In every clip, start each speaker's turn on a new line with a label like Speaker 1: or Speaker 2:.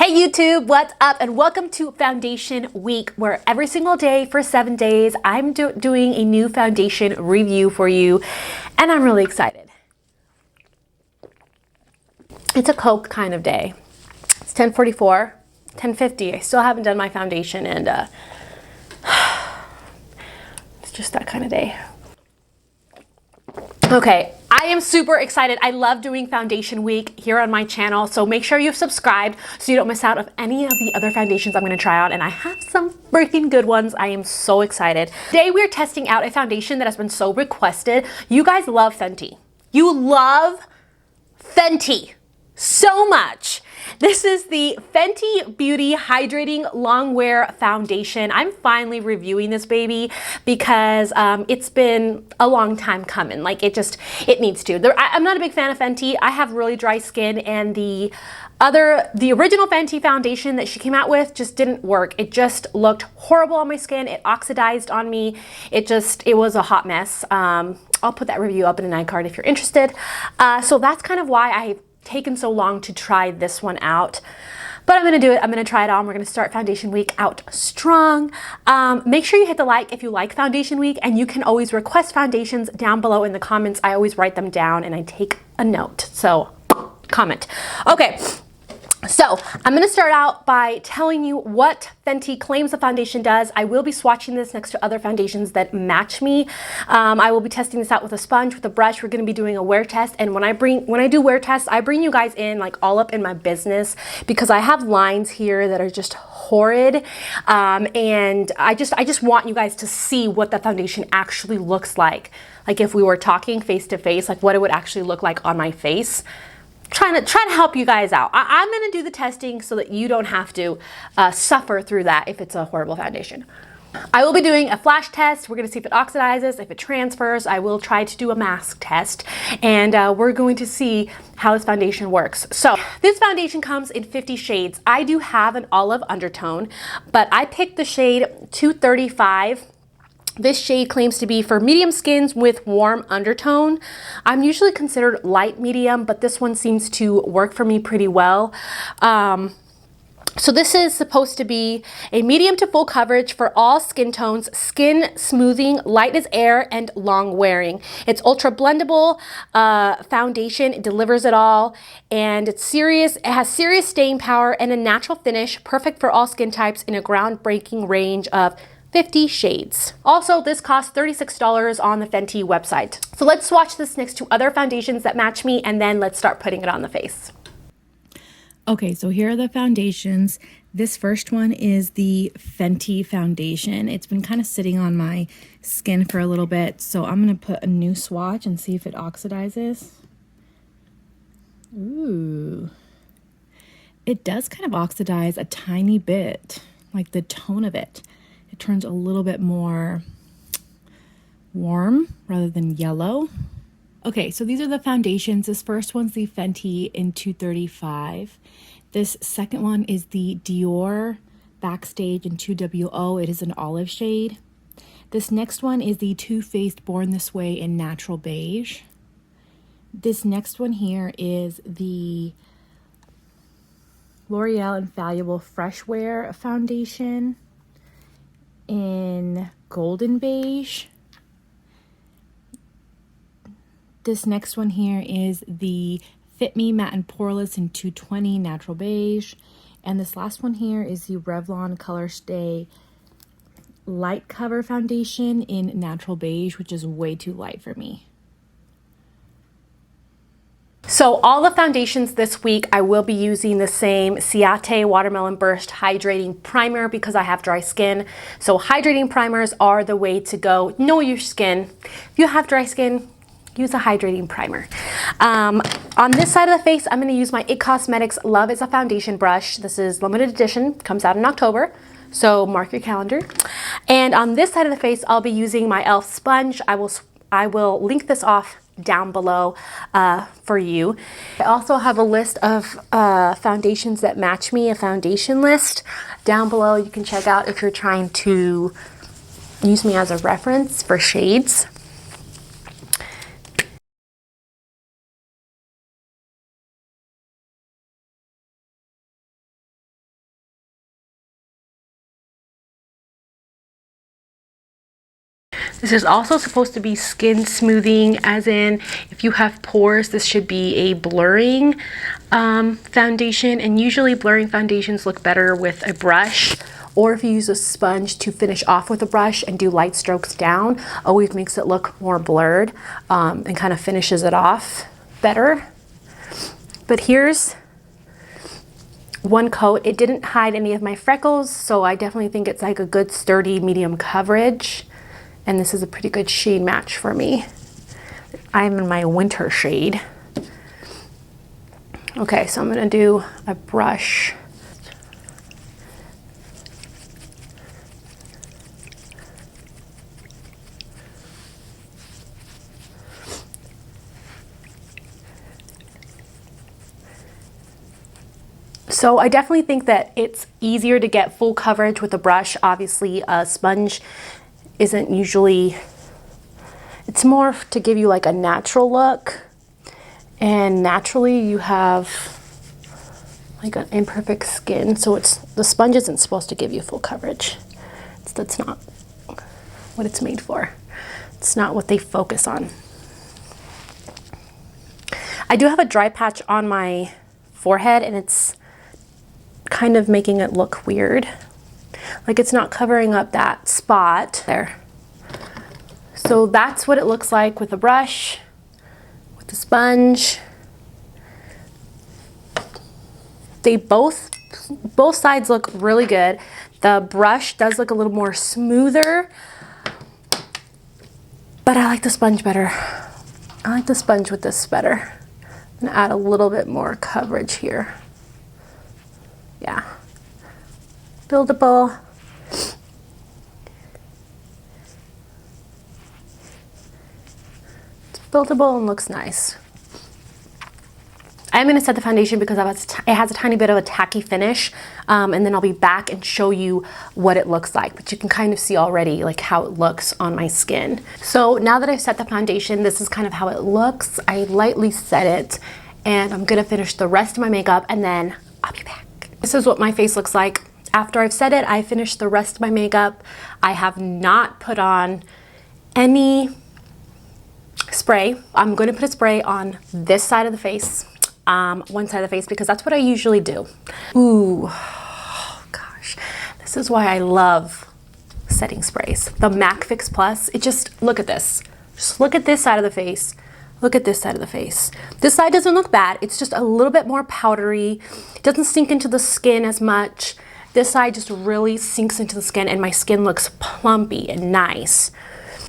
Speaker 1: Hey YouTube, what's up? And welcome to Foundation Week, where every single day for 7 days, I'm doing a new foundation review for you, and I'm really excited. It's a Coke kind of day. It's 10:44, 10:50. I still haven't done my foundation, and it's just that kind of day. Okay, I am super excited. I love doing Foundation Week here on my channel, so make sure you've subscribed so you don't miss out of any of the other foundations I'm going to try out, and I have some freaking good ones. I am so excited. Today we're testing out a foundation that has been so requested. You guys love Fenty. You love Fenty so much. This is the Fenty Beauty Hydrating Longwear Foundation. I'm finally reviewing this baby because it's been a long time coming. Like it needs to. I'm not a big fan of Fenty. I have really dry skin, and the original Fenty foundation that she came out with just didn't work. It just looked horrible on my skin. It oxidized on me. It was a hot mess. I'll put that review up in an iCard if you're interested. So that's kind of why I've taken so long to try this one out, but I'm gonna do it. I'm gonna try it on. We're gonna start Foundation Week out strong. Make sure you hit the like if you like Foundation Week, and you can always request foundations down below in the comments. I always write them down and I take a note, so comment. Okay, so I'm going to start out by telling you what Fenty claims the foundation does. I will be swatching this next to other foundations that match me. I will be testing this out with a sponge, with a brush. We're going to be doing a wear test, and when I do wear tests, I bring you guys in like all up in my business because I have lines here that are just horrid, and I just want you guys to see what the foundation actually looks like. Like if we were talking face to face, like what it would actually look like on my face. Trying to help you guys out. I'm going to do the testing so that you don't have to suffer through that if it's a horrible foundation. I will be doing a flash test. We're going to see if it oxidizes, if it transfers. I will try to do a mask test, and we're going to see how this foundation works. So this foundation comes in 50 shades. I do have an olive undertone, but I picked the shade 235. This shade claims to be for medium skins with warm undertone. I'm usually considered light medium, but this one seems to work for me pretty well. So this is supposed to be a medium to full coverage for all skin tones, skin smoothing, light as air, and long wearing. It's ultra blendable foundation. It delivers it all, and it's serious. It has serious staying power and a natural finish, perfect for all skin types in a groundbreaking range of 50 shades. Also, this costs $36 on the Fenty website. So let's swatch this next to other foundations that match me, and then let's start putting it on the face.
Speaker 2: Okay, so here are the foundations. This first one is the Fenty foundation. It's been kind of sitting on my skin for a little bit, so I'm gonna put a new swatch and see if it oxidizes. Ooh. It does kind of oxidize a tiny bit, like the tone of it. It turns a little bit more warm rather than yellow. Okay, so these are the foundations. This first one's the Fenty in 235. This second one is the Dior Backstage in 2WO. It is an olive shade. This next one is the Too Faced Born This Way in Natural Beige. This next one here is the L'Oreal Infallible Fresh Wear foundation in Golden Beige. This next one here is the Fit Me Matte and Poreless in 220 Natural Beige. And this last one here is the Revlon Color Stay Light Cover Foundation in Natural Beige, which is way too light for me.
Speaker 1: So all the foundations this week, I will be using the same Ciate Watermelon Burst Hydrating Primer because I have dry skin. So hydrating primers are the way to go. Know your skin. If you have dry skin, use a hydrating primer. On this side of the face, I'm going to use my IT Cosmetics Love is a Foundation brush. This is limited edition, comes out in October, so mark your calendar. And on this side of the face, I'll be using my e.l.f. sponge. I will link this off down below for you. I also have a list of foundations that match me, a foundation list down below you can check out if you're trying to use me as a reference for shades. This is also supposed to be skin smoothing, as in if you have pores, this should be a blurring foundation, and usually blurring foundations look better with a brush, or if you use a sponge to finish off with a brush and do light strokes down, always makes it look more blurred and kind of finishes it off better. But here's one coat. It didn't hide any of my freckles, so I definitely think it's like a good sturdy medium coverage. And this is a pretty good shade match for me. I'm in my winter shade. Okay, so I'm gonna do a brush. So I definitely think that it's easier to get full coverage with a brush. Obviously, a sponge isn't usually, it's more to give you like a natural look, and naturally you have like an imperfect skin, so the sponge isn't supposed to give you full coverage. That's not what it's made for. It's not what they focus on. I do have a dry patch on my forehead, and it's kind of making it look weird. Like it's not covering up that spot there. So that's what it looks like with a brush, with the sponge. They both sides look really good. The brush does look a little more smoother, but I like the sponge better. I like the sponge with this better. I'm gonna add a little bit more coverage here. Yeah. Buildable. It's buildable and looks nice. I'm going to set the foundation because it has a tiny bit of a tacky finish, and then I'll be back and show you what it looks like. But you can kind of see already like how it looks on my skin. So now that I've set the foundation, this is kind of how it looks. I lightly set it, and I'm going to finish the rest of my makeup, and then I'll be back. This is what my face looks like. After I've set it, I finished the rest of my makeup. I have not put on any spray. I'm going to put a spray on this side of the face, one side of the face, because that's what I usually do. Ooh, oh gosh. This is why I love setting sprays. The MAC Fix Plus, it just, look at this. Just look at this side of the face. Look at this side of the face. This side doesn't look bad. It's just a little bit more powdery. It doesn't sink into the skin as much. This side just really sinks into the skin, and my skin looks plumpy and nice.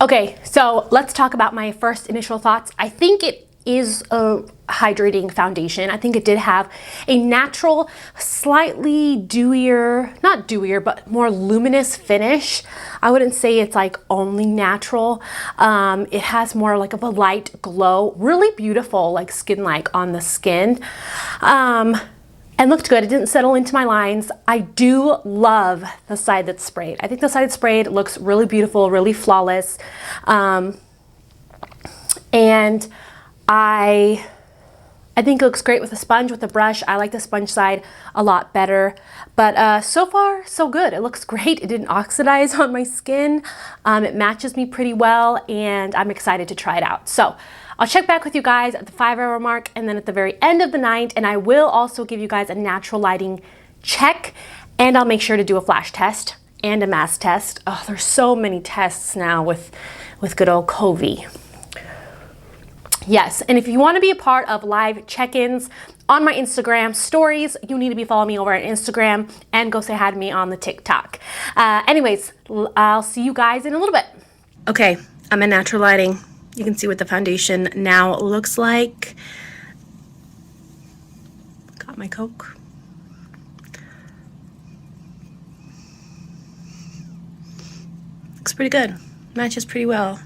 Speaker 1: Okay, so let's talk about my first initial thoughts. I think it is a hydrating foundation. I think it did have a natural, slightly dewier, not dewier, but more luminous finish. I wouldn't say it's like only natural. It has more like of a light glow, really beautiful, like skin-like on the skin. And looked good. It didn't settle into my lines. I do love the side that's sprayed. I think the side that's sprayed looks really beautiful, really flawless. And I think it looks great with a sponge, with a brush. I like the sponge side a lot better. But so far, so good. It looks great. It didn't oxidize on my skin. It matches me pretty well, and I'm excited to try it out. So I'll check back with you guys at the 5-hour mark and then at the very end of the night, and I will also give you guys a natural lighting check, and I'll make sure to do a flash test and a mask test. Oh, there's so many tests now with good old COVID. Yes, and if you want to be a part of live check-ins on my Instagram stories, you need to be following me over on Instagram and go say hi to me on the TikTok. Anyways, I'll see you guys in a little bit. Okay, I'm in natural lighting. You can see what the foundation now looks like. Got my Coke. Looks pretty good. Matches pretty well.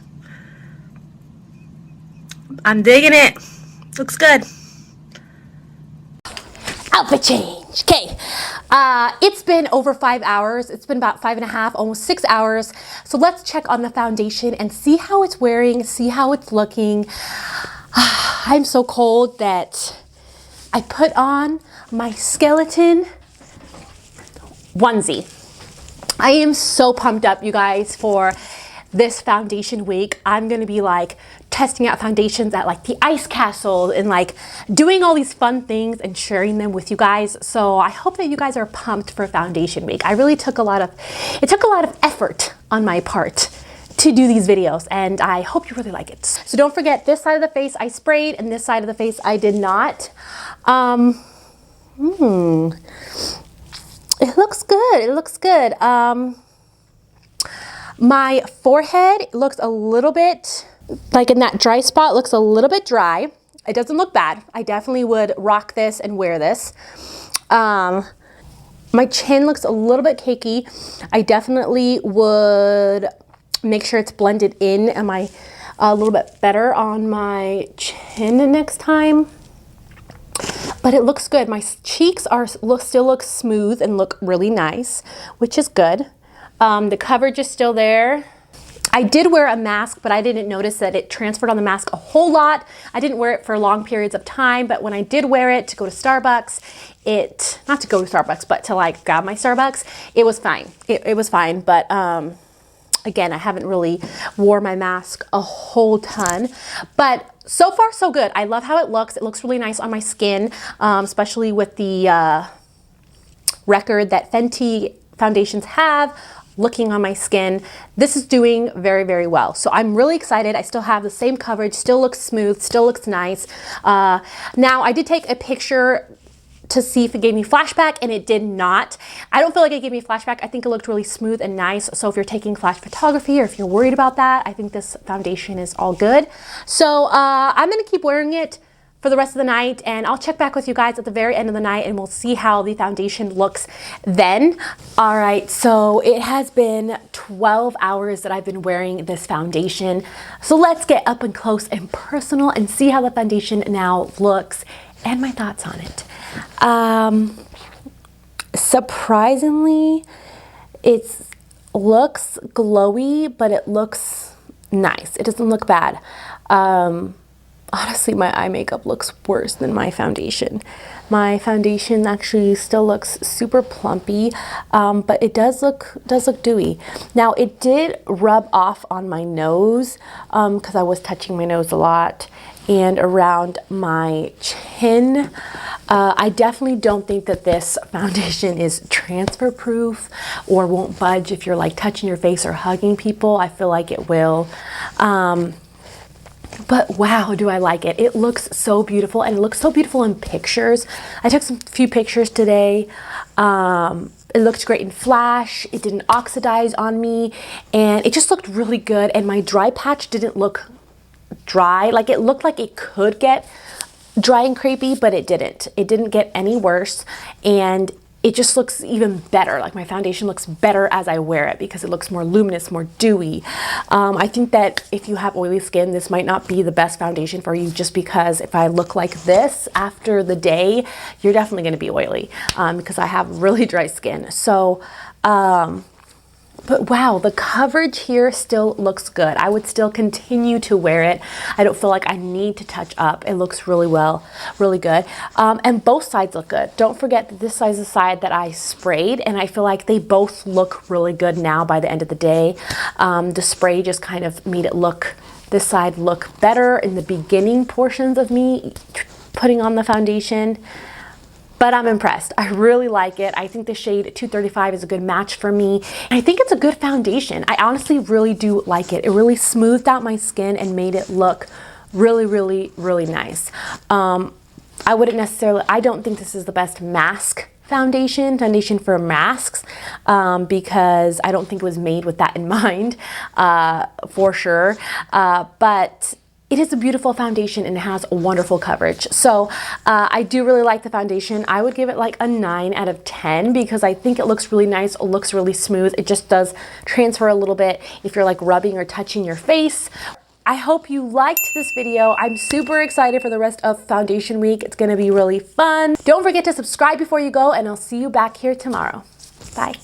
Speaker 1: I'm digging it. Looks good. Outfit change. Okay. It's been over 5 hours. It's been about 5.5, almost 6 hours. So let's check on the foundation and see how it's wearing, see how it's looking. I'm so cold that I put on my skeleton onesie. I am so pumped up, you guys, for this foundation week, I'm gonna be like testing out foundations at like the Ice Castle and like doing all these fun things and sharing them with you guys. So I hope that you guys are pumped for foundation week. I really took a lot of effort on my part to do these videos, and I hope you really like it. So don't forget, this side of the face I sprayed and this side of the face I did not. It looks good, it looks good. My forehead looks a little bit, like in that dry spot, looks a little bit dry. It doesn't look bad. I definitely would rock this and wear this. My chin looks a little bit cakey. I definitely would make sure it's blended in. Am I a little bit better on my chin next time? But it looks good. My cheeks still look smooth and look really nice, which is good. The coverage is still there. I did wear a mask, but I didn't notice that it transferred on the mask a whole lot. I didn't wear it for long periods of time, but when I did wear it to go to Starbucks, not to go to Starbucks, but to like grab my Starbucks, it was fine. It was fine, but again, I haven't really wore my mask a whole ton, but so far so good. I love how it looks. It looks really nice on my skin, especially with the record that Fenty foundations have looking on my skin. This is doing very, very well. So I'm really excited. I still have the same coverage, still looks smooth, still looks nice. Now I did take a picture to see if it gave me flashback, and it did not. I don't feel like it gave me flashback. I think it looked really smooth and nice. So if you're taking flash photography or if you're worried about that, I think this foundation is all good. So I'm gonna keep wearing it for the rest of the night, and I'll check back with you guys at the very end of the night and we'll see how the foundation looks then. All right, so it has been 12 hours that I've been wearing this foundation. So let's get up and close and personal and see how the foundation now looks and my thoughts on it. Surprisingly, it looks glowy, but it looks nice. It doesn't look bad. Honestly, my eye makeup looks worse than my foundation. My foundation actually still looks super plumpy, but it does look dewy. Now, it did rub off on my nose because I was touching my nose a lot and around my chin. I definitely don't think that this foundation is transfer proof or won't budge if you're like touching your face or hugging people. I feel like it will. But wow, do I like it. It looks so beautiful, and it looks so beautiful in pictures. I took some few pictures today. It looked great in flash. It didn't oxidize on me, and it just looked really good. And my dry patch didn't look dry. Like, it looked like it could get dry and crepey, but it didn't. It didn't get any worse, and it just looks even better. Like, my foundation looks better as I wear it because it looks more luminous, more dewy. I think that if you have oily skin, this might not be the best foundation for you, just because if I look like this after the day, you're definitely going to be oily because I have really dry skin. So, but wow, the coverage here still looks good. I would still continue to wear it. I don't feel like I need to touch up. It looks really well, really good. And both sides look good. Don't forget that this side is the side that I sprayed, and I feel like they both look really good now by the end of the day. The spray just kind of made it look, this side look better in the beginning portions of me putting on the foundation. But I'm impressed. I really like it. I think the shade 235 is a good match for me. And I think it's a good foundation. I honestly really do like it. It really smoothed out my skin and made it look really, really, really nice. I don't think this is the best mask foundation for masks, because I don't think it was made with that in mind, for sure. But it is a beautiful foundation and it has wonderful coverage. So I do really like the foundation. I would give it like a 9 out of 10 because I think it looks really nice. It looks really smooth. It just does transfer a little bit if you're like rubbing or touching your face. I hope you liked this video. I'm super excited for the rest of foundation week. It's gonna be really fun. Don't forget to subscribe before you go, and I'll see you back here tomorrow. Bye.